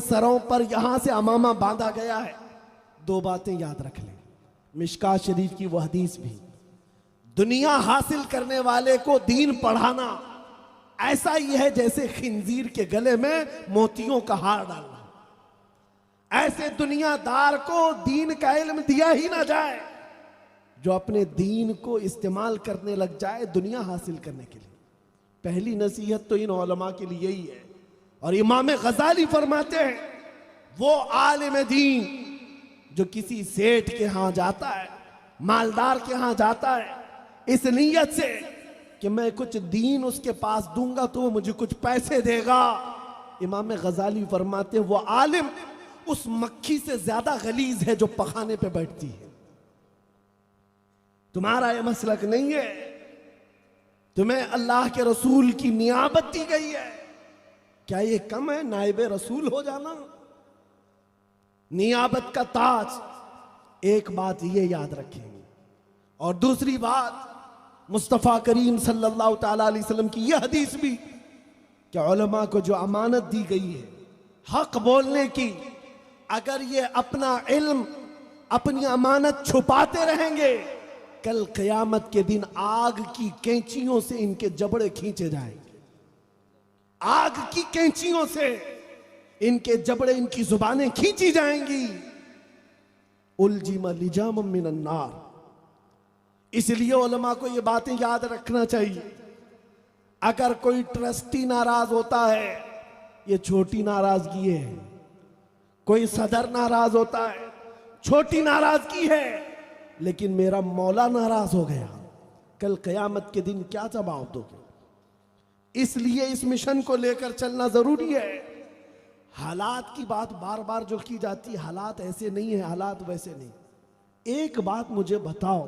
सरों पर यहां से अमामा बांधा गया है। दो बातें याद रख लें, मिशकात शरीफ की वो हदीस भी, दुनिया हासिल करने वाले को दीन पढ़ाना ऐसा ही है जैसे खिंजीर के गले में मोतियों का हार डालना। ऐसे दुनियादार को दीन का इल्म दिया ही ना जाए जो अपने दीन को इस्तेमाल करने लग जाए दुनिया हासिल करने के लिए। पहली नसीहत तो इन उलमा के लिए ही है। और इमाम गजाली फरमाते हैं, वो आलिम दीन जो किसी सेठ के यहां जाता है, मालदार के यहां जाता है इस नीयत से कि मैं कुछ दीन उसके पास दूंगा तो वो मुझे कुछ पैसे देगा, इमाम गजाली फरमाते हैं वो आलिम उस मक्खी से ज्यादा गलीज है जो पखाने पे बैठती है। तुम्हारा ये मसलक नहीं है, तुम्हें अल्लाह के रसूल की नियाबत दी गई है, क्या ये कम है नाइबे रसूल हो जाना? नियाबत का ताज। एक बात ये याद रखेंगे। और दूसरी बात, मुस्तफ़ा करीम सल्लल्लाहु ताला अलैहि वसल्लम की यह हदीस भी कि उलमा को जो अमानत दी गई है हक बोलने की, अगर ये अपना इल्म अपनी अमानत छुपाते रहेंगे, कल क़यामत के दिन आग की कैंचियों से इनके जबड़े खींचे जाएंगे। आग की कैंचियों से इनके जबड़े, इनकी जुबानें खींची जाएंगी। उलजिमा लिजाम मिनन नार। इसलिए उलमा को ये बातें याद रखना चाहिए। अगर कोई ट्रस्टी नाराज होता है, ये छोटी नाराजगी है। कोई सदर नाराज होता है, छोटी नाराजगी है। लेकिन मेरा मौला नाराज हो गया, कल क़यामत के दिन क्या जवाब दोगे? इसलिए इस मिशन को लेकर चलना जरूरी है। हालात की बात बार बार जो की जाती है, हालात ऐसे नहीं है, हालात वैसे नहीं। एक बात मुझे बताओ,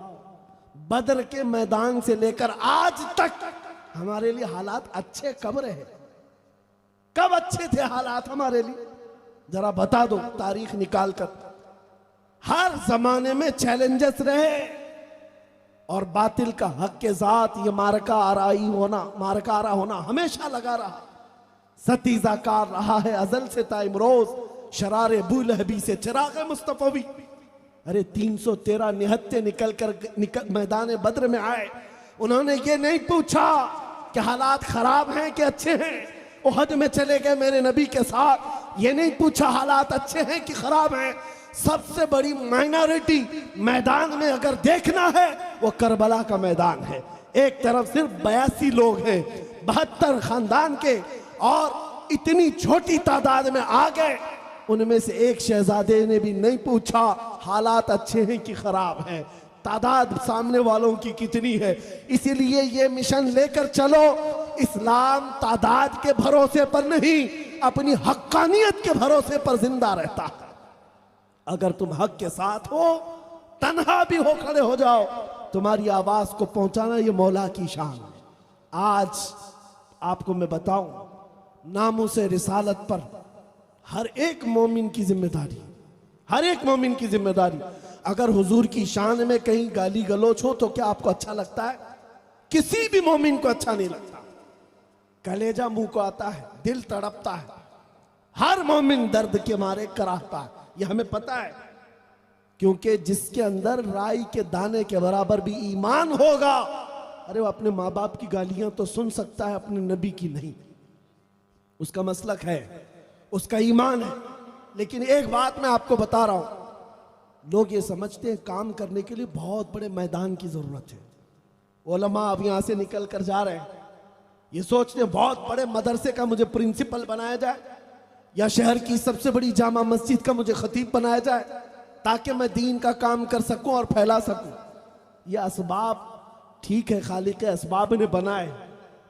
बदर के मैदान से लेकर आज तक हमारे लिए हालात अच्छे कब रहे? कब अच्छे थे हालात हमारे लिए? जरा बता दो तारीख निकाल कर। हर जमाने में चैलेंजेस रहे और बातिल का हक के साथ ये मारका आरा होना हमेशा लगा रहा। सतीजाकार रहा है अजल से ताइमरोज, शरारे बुलहबी से चिराग मुस्तफवी। अरे 313 निहत्ते निकल मैदान बद्र में आए, उन्होंने ये नहीं पूछा कि हालात खराब हैं कि अच्छे हैं। उहद में चले गए मेरे नबी के साथ, ये नहीं पूछा हालात अच्छे हैं कि खराब हैं। सबसे बड़ी माइनॉरिटी मैदान में अगर देखना है वो करबला का मैदान है। एक तरफ सिर्फ 82 लोग हैं 72 खानदान के, और इतनी छोटी तादाद में आ गए। उनमें से एक शहजादे ने भी नहीं पूछा हालात अच्छे हैं कि खराब हैं, तादाद सामने वालों की कितनी है। इसीलिए ये मिशन लेकर चलो। इस्लाम तादाद के भरोसे पर नहीं, अपनी हक्कानियत के भरोसे पर जिंदा रहता है। अगर तुम हक के साथ हो, तन्हा भी हो खड़े हो जाओ, तुम्हारी आवाज को पहुंचाना ये मौला की शान है। आज आपको मैं बताऊं, नामूसे रिसालत पर हर एक मोमिन की जिम्मेदारी, हर एक मोमिन की जिम्मेदारी। अगर हुजूर की शान में कहीं गाली गलोच हो तो क्या आपको अच्छा लगता है? किसी भी मोमिन को अच्छा नहीं लगता। कलेजा मुंह को आता है, दिल तड़पता है, हर मोमिन दर्द के मारे कराहता है। ये हमें पता है, क्योंकि जिसके अंदर राई के दाने के बराबर भी ईमान होगा, अरे वो अपने माँ बाप की गालियां तो सुन सकता है, अपने नबी की नहीं। उसका मसलक है, उसका ईमान है। लेकिन एक बात मैं आपको बता रहा हूं, लोग ये समझते हैं काम करने के लिए बहुत बड़े मैदान की जरूरत है। उलमा अब यहां से निकल कर जा रहे हैं, ये सोचते हैं बहुत बड़े मदरसे का मुझे प्रिंसिपल बनाया जाए, या शहर की सबसे बड़ी जामा मस्जिद का मुझे खतीब बनाया जाए, ताकि मैं दीन का काम कर सकूं और फैला सकूं। यह असबाब ठीक है, खालिक असबाब ने बनाए,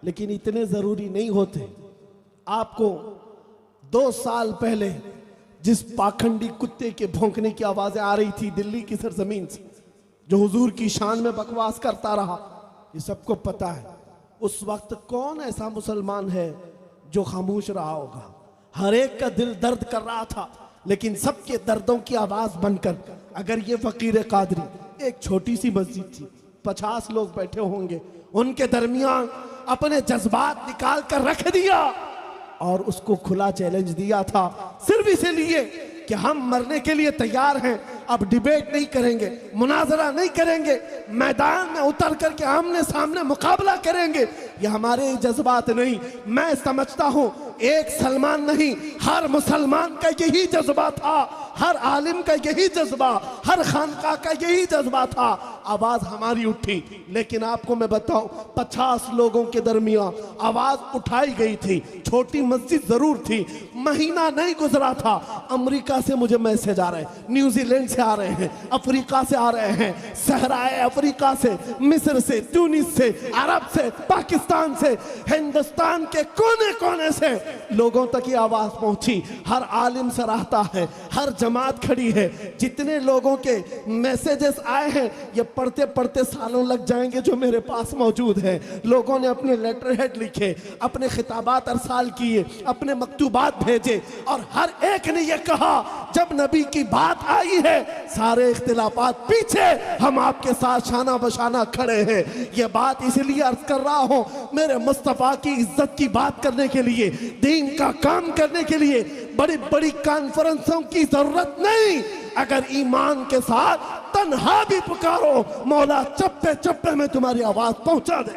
लेकिन इतने जरूरी नहीं होते। आपको 2 साल पहले जिस पाखंडी कुत्ते के भौंकने की आवाजें आ रही थी दिल्ली की सरजमीन से, जो हुजूर की शान में बकवास करता रहा, ये सबको पता है। उस वक्त कौन ऐसा मुसलमान है जो खामोश रहा होगा? हर एक का दिल दर्द कर रहा था, लेकिन सबके दर्दों की आवाज बनकर अगर ये फकीर कादरी, एक छोटी सी मस्जिद थी, 50 लोग बैठे होंगे, उनके दरमियान अपने जज्बात निकाल कर रख दिया, और उसको खुला चैलेंज दिया था, सिर्फ इसलिए कि हम मरने के लिए तैयार हैं, अब डिबेट नहीं करेंगे, मुनाजरा नहीं करेंगे, मैदान में उतर करके आमने सामने मुकाबला करेंगे, ये हमारे जज्बात नहीं। मैं समझता हूं एक सलमान नहीं, हर मुसलमान का यही जज्बा था, हर आलिम का यही जज्बा, हर खानका का यही जज्बा था। आवाज हमारी उठी, लेकिन आपको मैं बताऊं 50 लोगों के दरमियान आवाज उठाई गई थी। छोटी मस्जिद जरूर थी, महीना नहीं गुजरा था, अमेरिका से मुझे मैसेज आ रहे हैं, न्यूजीलैंड से आ रहे हैं, अफ्रीका से आ रहे हैं, सहराए अफ्रीका से, मिस्र से, ट्यूनिस से, अरब से, पाकिस्तान से, हिंदुस्तान के कोने कोने से लोगों तक ये आवाज पहुंची। हर आलिम सराहता है, हर जमात खड़ी है। जितने लोगों के मैसेजेस आए हैं ये पढ़ते पढ़ते सालों लग जाएंगे जो मेरे पास मौजूद है। लोगों ने अपने लेटर हेड लिखे, अपने खिताबात अरसाल किए, अपने मकतूबात भेजे, और हर एक ने यह कहा जब नबी की बात आई है सारे इख्तिलाफात पीछे, हम आपके साथ शाना बशाना खड़े हैं। यह बात इसलिए अर्ज कर रहा हूं मेरे मुस्तफा की इज्जत की बात करने के लिए, दीन का काम करने के लिए बड़ी बड़ी कॉन्फ्रेंसों की जरूरत नहीं। अगर ईमान के साथ तन्हा भी पुकारो, मौला चप्पे चप्पे में तुम्हारी आवाज पहुंचा दे।